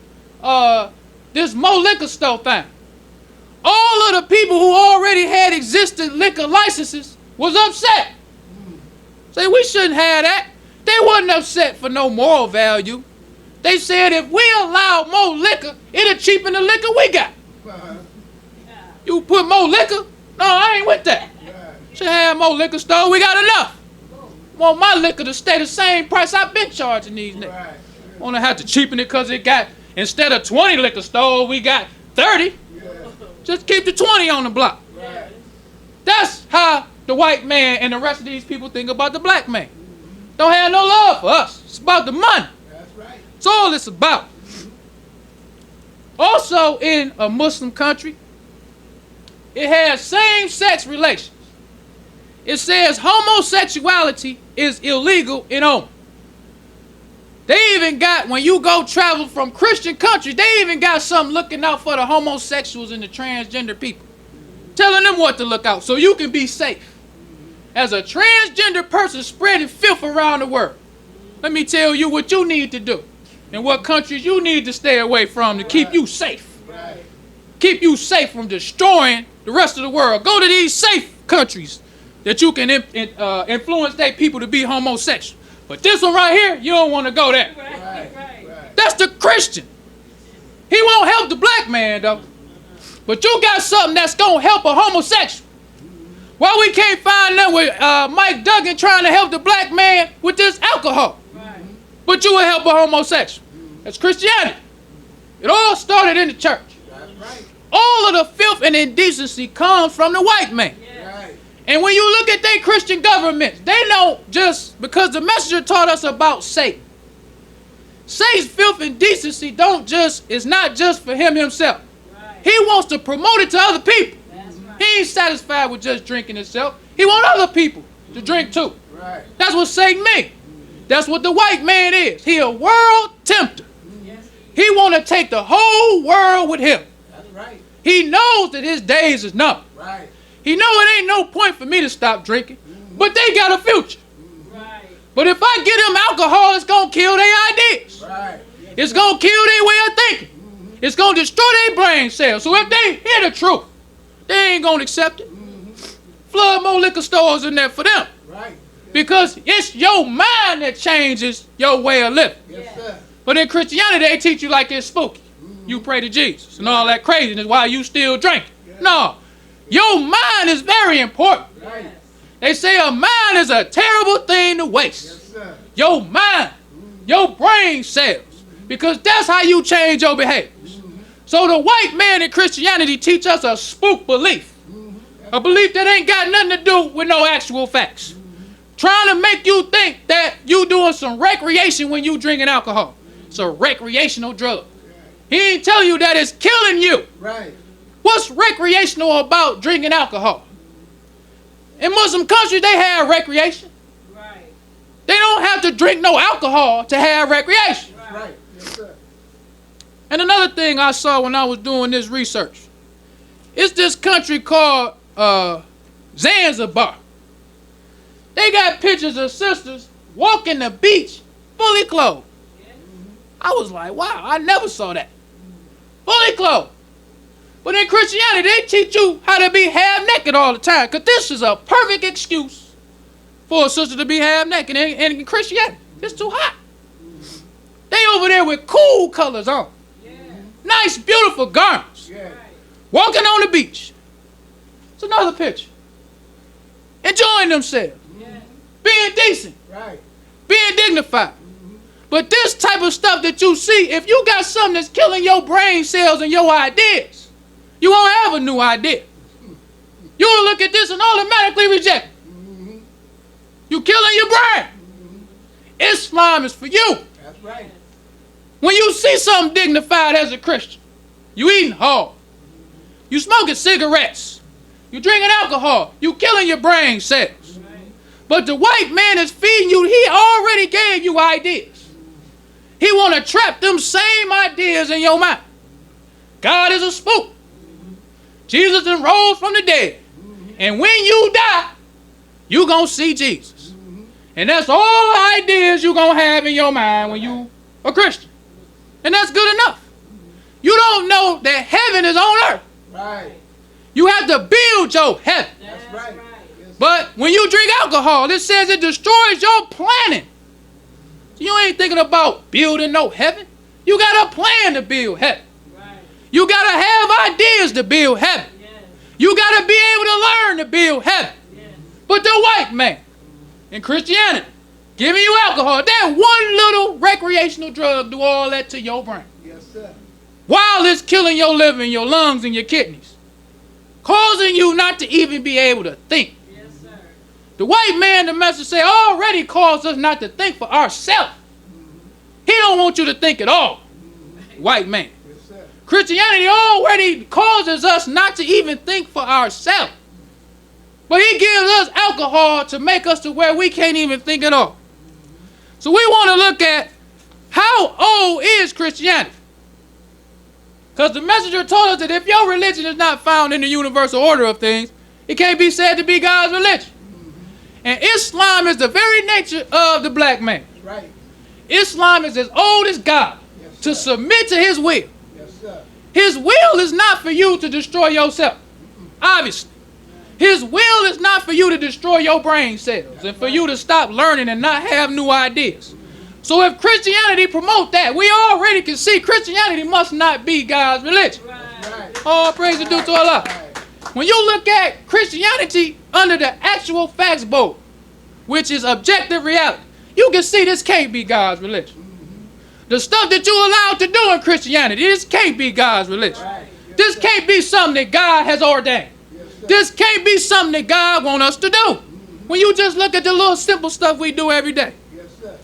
Mo liquor store thing, all of the people who already had existing liquor licenses was upset. Say we shouldn't have that. They wasn't upset for no moral value. They said if we allow more liquor, it'll cheapen the liquor we got. You put more liquor? No, I ain't with that. Should have more liquor store. We got enough. Want my liquor to stay the same price I've been charging these niggas. Want to have to cheapen it because it got, instead of 20 liquor stores, we got 30. Just keep the 20 on the block. That's how the white man and the rest of these people think about the black man. Don't have no love for us. It's about the money. That's all it's about. Also in a Muslim country, it has same-sex relations. It says homosexuality is illegal in Oman. They even got, when you go travel from Christian countries, they even got something looking out for the homosexuals and the transgender people. Telling them what to look out so you can be safe. As a transgender person spreading filth around the world, let me tell you what you need to do and what countries you need to stay away from to keep you safe. Keep you safe from destroying the rest of the world. Go to these safe countries that you can influence their people to be homosexual. But this one right here, you don't want to go there. That's the Christian. He won't help the black man though. But you got something that's going to help a homosexual. Why we can't find that with Mike Duggan trying to help the black man with this alcohol? But you will help a homosexual. That's Christianity. It all started in the church. All of the filth and indecency comes from the white man. And when you look at their Christian governments, they know just because the messenger taught us about Satan. Satan's filth and decency is not just for him himself. He wants to promote it to other people. He ain't satisfied with just drinking himself. He wants other people to drink too. That's what Satan means. That's what the white man is. He a world tempter. He want to take the whole world with him. He knows that his days is numbered. He know it ain't no point for me to stop drinking, but they got a future. But if I get them alcohol, it's going to kill their ideas. It's going to kill their way of thinking. It's going to destroy their brain cells. So if they hear the truth, they ain't going to accept it. Flood more liquor stores in there for them. Because it's your mind that changes your way of living. But in Christianity, they teach you like it's spooky. You pray to Jesus and all that craziness while you still drinking. No. Your mind is very important. They say a mind is a terrible thing to waste. Your mind, your brain cells, because that's how you change your behaviors. So the white man in Christianity teach us a spook belief. A belief that ain't got nothing to do with no actual facts. Trying to make you think that you doing some recreation when you drinking alcohol. It's a recreational drug. He ain't telling you that it's killing you. What's recreational about drinking alcohol? In Muslim countries, they have recreation. They don't have to drink no alcohol to have recreation. And another thing I saw when I was doing this research, it's this country called Zanzibar. They got pictures of sisters walking the beach fully clothed. I was like, wow, I never saw that. Fully clothed. But in Christianity, they teach you how to be half naked all the time. Because this is a perfect excuse for a sister to be half naked. And in Christianity, it's too hot. They over there with cool colors on. Nice, beautiful garments. Walking on the beach. It's another picture. Enjoying themselves. Being decent. Being dignified. But this type of stuff that you see, if you got something that's killing your brain cells and your ideas, you won't have a new idea. You will look at this and automatically reject it. You killing your brain. Islam is for you. When you see something dignified as a Christian, you eating hard. You smoking cigarettes. You drinking alcohol. You killing your brain cells. But the white man is feeding you. He already gave you ideas. He want to trap them same ideas in your mind. God is a spook. Jesus then rose from the dead. And when you die, you going to see Jesus. And that's all the ideas you're going to have in your mind when you a Christian. And that's good enough. You don't know that heaven is on earth. Right. You have to build your heaven. That's right. Yes. But when you drink alcohol, it says it destroys your planning. So you ain't thinking about building no heaven. You got a plan to build heaven. Right. You got to have ideas to build heaven. Yes. You got to be able to learn to build heaven. Yes. But the white man in Christianity giving you alcohol, that one little recreational drug do all that to your brain. Yes, sir. While it's killing your liver and your lungs and your kidneys. Causing you not to even be able to think. Yes, sir. The white man, the message say, already caused us not to think for ourselves. He don't want you to think at all. White man. Yes, sir. Christianity already causes us not to even think for ourselves. But he gives us alcohol to make us to where we can't even think at all. So we want to look at how old is Christianity? Because the messenger told us that if your religion is not found in the universal order of things, it can't be said to be God's religion. And Islam is the very nature of the black man. That's right. Islam is as old as God, Yes, to sir. submit to his will. Yes, sir. His will is not for you to destroy yourself, obviously. His will is not for you to destroy your brain cells and for you to stop learning and not have new ideas. So if Christianity promote that, we already can see Christianity must not be God's religion. Right. All praise is due to Allah. Right. When you look at Christianity under the actual facts board, which is objective reality, you can see this can't be God's religion. The stuff that you're allowed to do in Christianity, this can't be God's religion. Right. Yes, This sir. can't be something that God has ordained. Yes, sir. This can't be something that God wants us to do. When you just look at the little simple stuff we do every day. Yes, sir.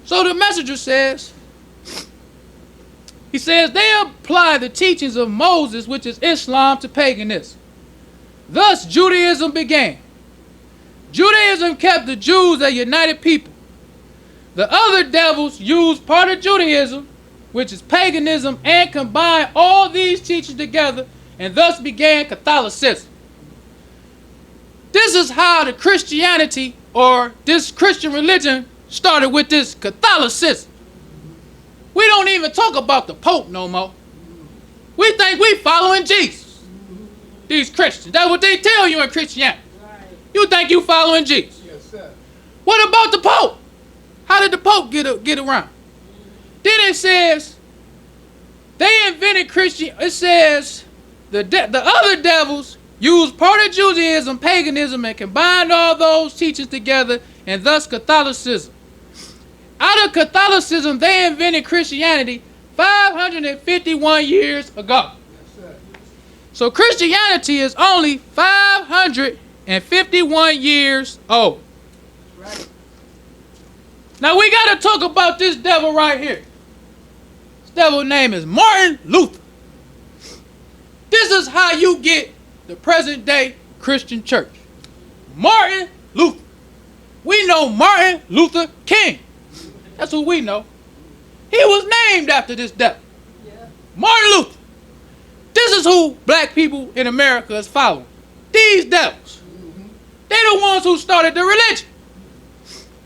So the messenger says, he says, they apply the teachings of Moses, which is Islam, to paganism. Thus Judaism began. Judaism kept the Jews a united people. The other devils used part of Judaism, which is paganism, and combined all these teachings together, and thus began Catholicism. This is how the Christianity, or this Christian religion, started with this Catholicism. We don't even talk about the Pope no more. We think we following Jesus. These Christians, that's what they tell you in Christianity. Right. You think you following Jesus. Yes, sir. What about the Pope? How did the Pope get around? Then it says, they invented Christian. It says, the other devils used part of Judaism, paganism, and combined all those teachings together, and thus Catholicism. Out of Catholicism, they invented Christianity 551 years ago. Yes, sir. So Christianity is only 551 years old. That's right. Now we got to talk about this devil right here. This devil's name is Martin Luther. This is how you get the present day Christian church. Martin Luther. We know Martin Luther King. That's who we know. He was named after this devil. Yeah. Martin Luther. This is who black people in America is following. These devils. They're the ones who started the religion.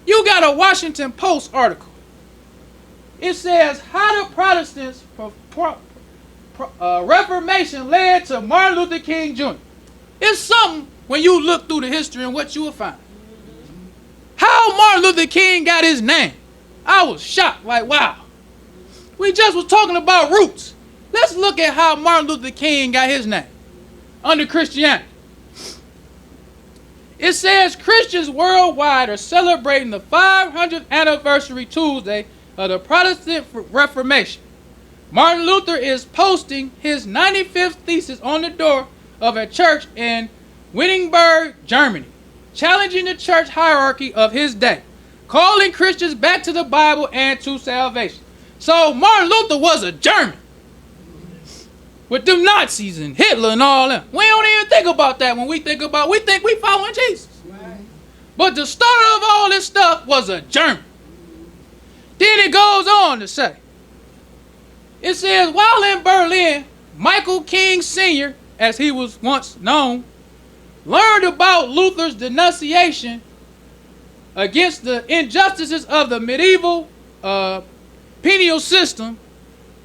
You got a Washington Post article. It says how the Protestants Reformation led to Martin Luther King Jr. It's something when you look through the history and what you will find. How Martin Luther King got his name. I was shocked, like wow. We just was talking about roots. Let's look at how Martin Luther King got his name under Christianity. It says Christians worldwide are celebrating the 500th anniversary Tuesday of the Protestant Reformation. Martin Luther is posting his 95th thesis on the door of a church in Wittenberg, Germany, challenging the church hierarchy of his day, calling Christians back to the Bible and to salvation. So Martin Luther was a German. With them Nazis and Hitler and all that. We don't even think about that when we think we following Jesus. Right. But the starter of all this stuff was a German. Then it goes on to say, it says, while in Berlin, Michael King Sr., as he was once known, learned about Luther's denunciation against the injustices of the medieval penal system,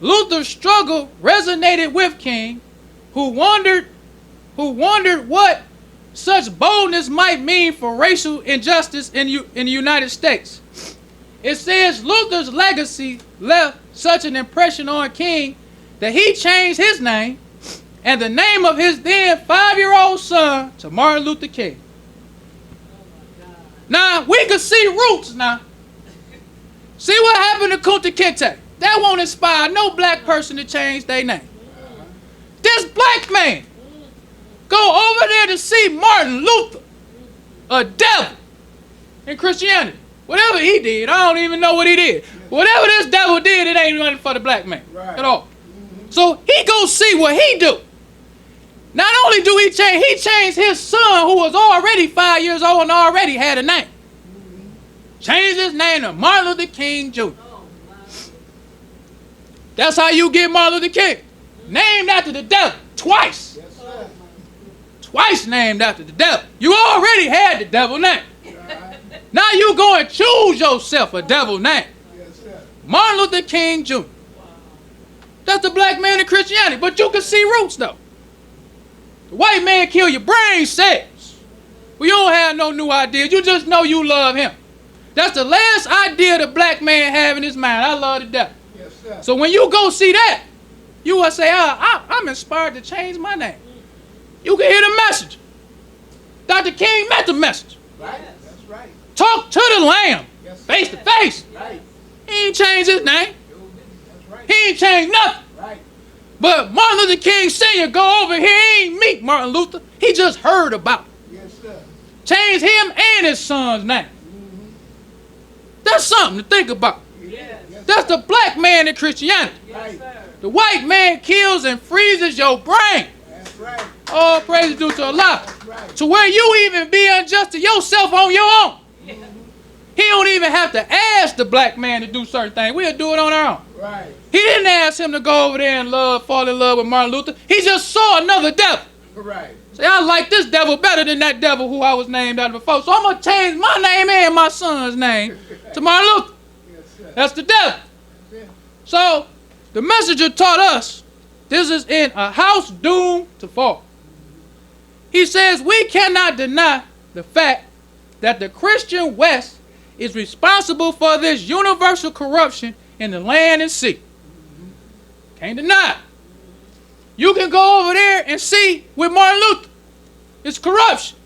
Luther's struggle resonated with King, who wondered what such boldness might mean for racial injustice in the United States. It says Luther's legacy left such an impression on King that he changed his name and the name of his then 5-year-old son to Martin Luther King. Now, we can see roots now. See what happened to Kunta Kinte. That won't inspire no black person to change their name. This black man go over there to see Martin Luther, a devil in Christianity. Whatever he did, I don't even know what he did. Whatever this devil did, it ain't nothing for the black man at all. So he go see what he do. Not only do he changed his son, who was already 5 years old and already had a name. Changed his name to Martin Luther King Jr. That's how you get Martin Luther King. Named after the devil twice. Twice named after the devil. You already had the devil name. Now you go and choose yourself a devil name. Martin Luther King Jr. That's the black man in Christianity. But you can see roots though. The white man kill your brain cells. We don't have no new ideas. You just know you love him. That's the last idea the black man have in his mind. I love the devil. So when you go see that, you will say, I'm inspired to change my name. You can hear the message. Dr. King met the message. Right. That's right. Talk to the Lamb, face to face. Right. He ain't changed his name. That's right. He ain't changed nothing. Right. But Martin Luther King Sr. go over here, he ain't meet Martin Luther. He just heard about it. Yes, sir. Changed him and his son's name. That's something to think about. Yes. That's the black man in Christianity. Right. The white man kills and freezes your brain. That's right. All praise due to Allah. That's right. To where you even be unjust to yourself on your own. He don't even have to ask the black man to do certain things. We'll do it on our own. Right. He didn't ask him to go over there and fall in love with Martin Luther. He just saw another devil. Right. Say, I like this devil better than that devil who I was named after before. So I'm going to change my name and my son's name to Martin Luther. Yes, sir. That's the devil. That's it. So the messenger taught us this is in a house doomed to fall. He says we cannot deny the fact that the Christian West is responsible for this universal corruption in the land and sea. Can't deny it. You can go over there and see with Martin Luther. It's corruption.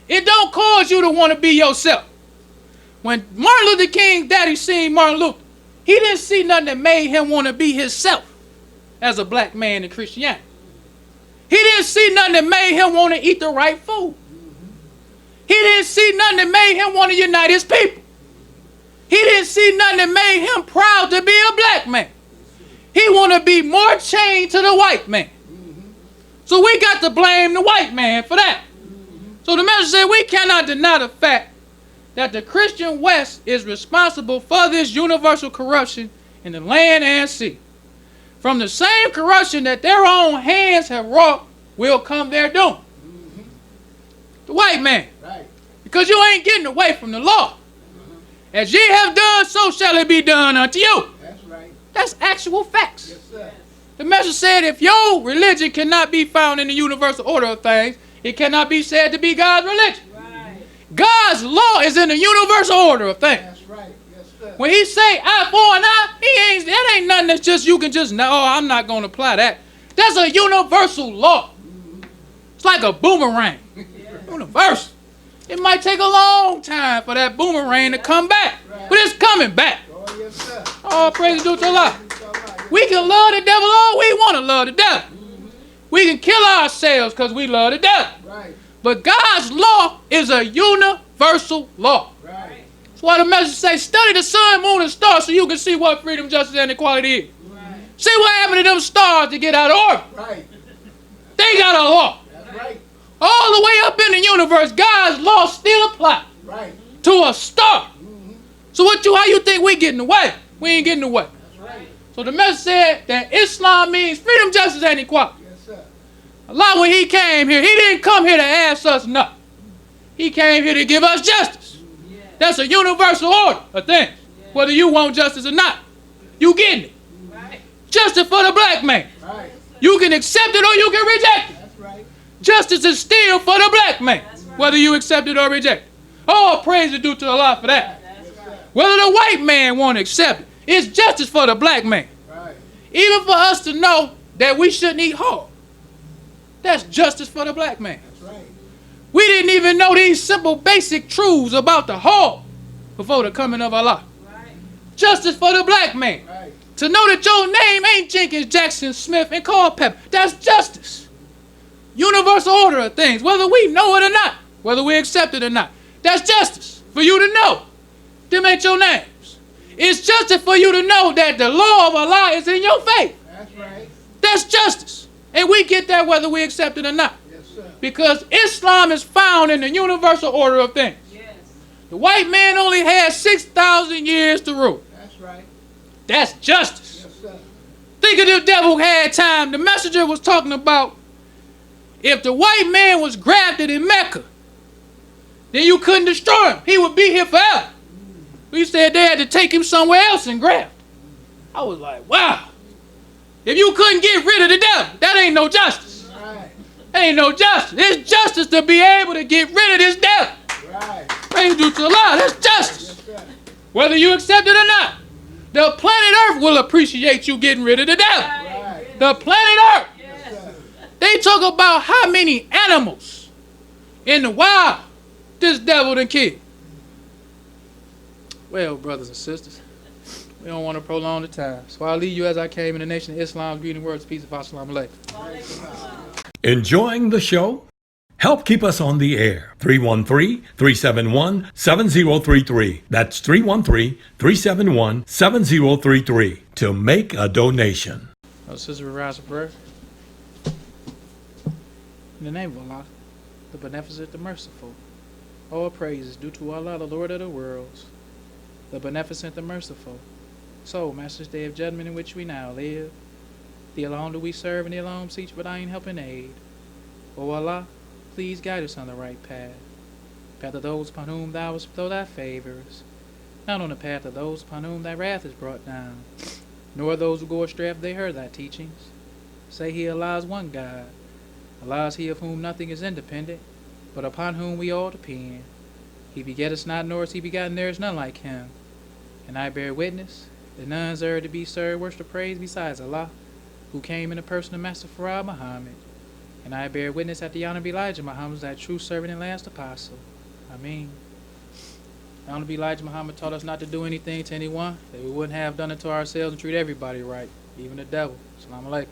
It don't cause you to want to be yourself. When Martin Luther King's daddy seen Martin Luther, he didn't see nothing that made him want to be himself as a black man in Christianity. He didn't see nothing that made him want to eat the right food. He didn't see nothing that made him want to unite his people. He didn't see nothing that made him proud to be a black man. He want to be more chained to the white man. So we got to blame the white man for that. So the message said we cannot deny the fact that the Christian West is responsible for this universal corruption in the land and sea. From the same corruption that their own hands have wrought will come their doom. The white man. Right. Because you ain't getting away from the law. As ye have done, so shall it be done unto you. That's right. That's actual facts. Yes, sir. The message said if your religion cannot be found in the universal order of things, it cannot be said to be God's religion. Right. God's law is in the universal order of things. That's right. Yes, sir. When he say eye for an eye, that ain't nothing that's just you can just know, oh, I'm not going to apply that. That's a universal law. It's like a boomerang. Universal. It might take a long time for that boomerang to come back, but it's coming back. Oh, yes, sir. All praise due to Allah. We can love the devil all we want to love the devil. We can kill ourselves because we love the devil. Right. But God's law is a universal law. Right. That's why the message says, study the sun, moon, and stars so you can see what freedom, justice, and equality is. Right. See what happened to them stars to get out of order. Right. They got a law. That's right. All the way up in the universe, God's law still applies Right. to a star. So how you think we getting away? We ain't getting away. That's right. So the message said that Islam means freedom, justice, and equality. Yes, sir. Allah, when he came here, he didn't come here to ask us nothing. He came here to give us justice. That's a universal order of things. Whether you want justice or not. You getting it. Justice for the black man. You can accept it or you can reject it. Justice is still for the black man. Whether you accept it or reject it. All praise is due to Allah for that. Whether the white man won't accept it, it's justice for the black man. Even for us to know that we shouldn't eat hog. That's justice for the black man. We didn't even know these simple basic truths about the hog before the coming of Allah. Justice for the black man. To know that your name ain't Jenkins, Jackson, Smith, and Culpepper. That's justice. Universal order of things, whether we know it or not, whether we accept it or not. That's justice for you to know. Them ain't your names. It's justice for you to know that the law of Allah is in your faith. That's right. That's justice. And we get that whether we accept it or not. Yes, sir. Because Islam is found in the universal order of things. Yes. The white man only had 6,000 years to rule. That's right. That's justice. Yes, sir. Think of the devil had time. The messenger was talking about if the white man was grafted in Mecca, then you couldn't destroy him. He would be here forever. We said they had to take him somewhere else and graft. I was like, wow. If you couldn't get rid of the devil, that ain't no justice. Right. That ain't no justice. It's justice to be able to get rid of this devil. Right. Praise due to Allah. That's justice. Yes, whether you accept it or not. The planet Earth will appreciate you getting rid of the devil. Right. The planet Earth. Yes. They talk about how many animals in the wild this devil done killed. Well, brothers and sisters, we don't want to prolong the time. So I'll leave you as I came in the nation of Islam, greeting words, peace, and assalamu alaikum. Enjoying the show? Help keep us on the air. 313-371-7033. That's 313-371-7033 to make a donation. Sister, we rise for prayer. In the name of Allah, the beneficent, the merciful. All praise is due to Allah, the Lord of the worlds, the beneficent, the merciful. So, Master's Day of Judgment in which we now live, Thee alone do we serve and Thee alone beseech, but I ain't help and aid. O Allah, please guide us on the right path. Path of those upon whom Thou hast bestowed Thy favors, not on the path of those upon whom Thy wrath is brought down, nor those who go astray after they heard Thy teachings. Say He, Allah is one God. Allah is He of whom nothing is independent, but upon whom we all depend. He begetteth not, nor is He begotten, there is none like Him. And I bear witness that none is to be served, worship, or praise besides Allah, who came in the person of Master Farad Muhammad. And I bear witness that the Honorable Elijah Muhammad is that true servant and last apostle. Ameen. The Honorable Elijah Muhammad taught us not to do anything to anyone that we wouldn't have done it to ourselves, and treat everybody right, even the devil. Assalamu alaikum.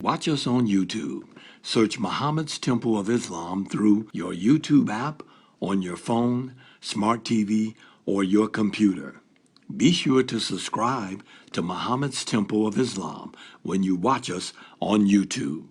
Watch us on YouTube. Search Muhammad's Temple of Islam through your YouTube app, on your phone, smart TV, or your computer. Be sure to subscribe to Muhammad's Temple of Islam when you watch us on YouTube.